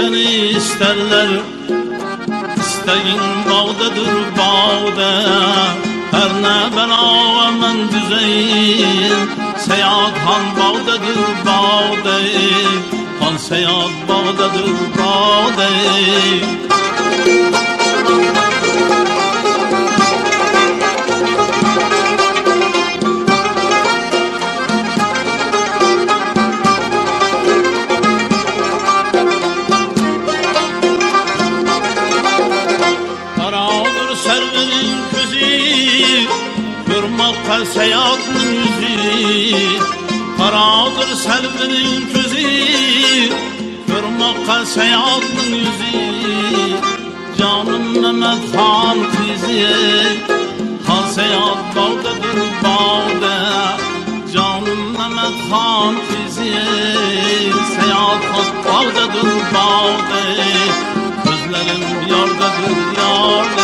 seni isterler. İsteğin bağdadır bağda, her ne bela men düzeyim. Seyahat han bağdadır bağda, han seyahat bağdadır bağda. Serverin közü, görmekte seyahatın yüzü. Karadır serverin közü, görmekte seyahatın yüzü. Canım Mehmet Han kızı, han seyahat bağdadır bağda. Canım Mehmet Han kızı, seyahat bağdadır bağda. Gözlerim yardadır yarda.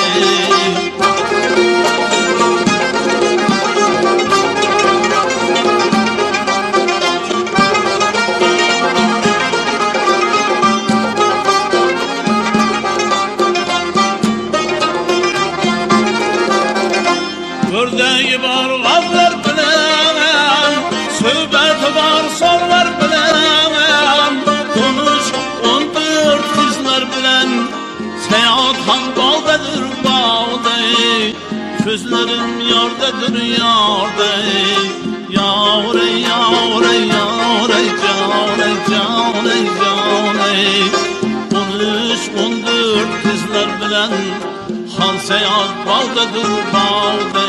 Ördeği var gazlar bilen, söhbeti var sorlar bilen. Konuş 14 kızlar bilen, seyahat han bağdadır bağda. Gözlerim yardadır yarda. Yâre yâre yâre cane cane cane. Konuş 14 kızlar bilen, han seyahat bağdadır bağda.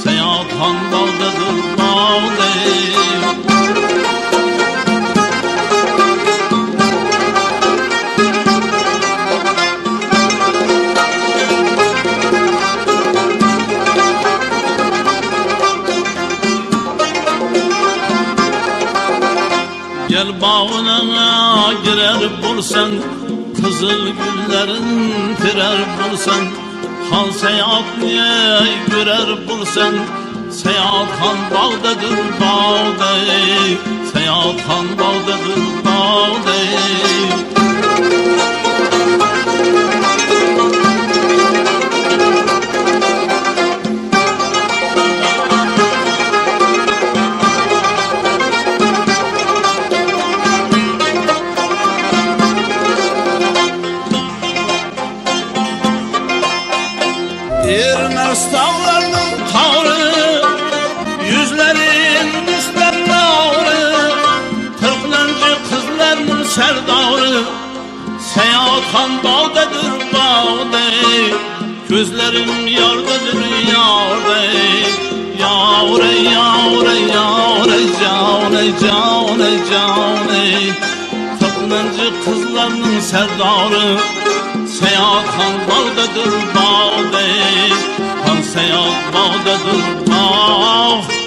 Seyahat han bağdadır bağda. Gel bağına girer bulsan, kızıl güllerin tirer bulsan. Han seyahat niye görer bulsan, seyahat han bağdadır bağda. Seyahat han bağdadır bağda. Ermez dağlarının tavrı, yüzlerin üstlerine ağrı. Türklencı kızlarının serdarı, seyahat han bağdadır bağda. Gözlerim yardadır yarda. Yâre yâre yâre cane cane cane. Türklencı kızlarının serdarı, seyahat han bağdadır bağda. Han seyahat bağdadır bağda.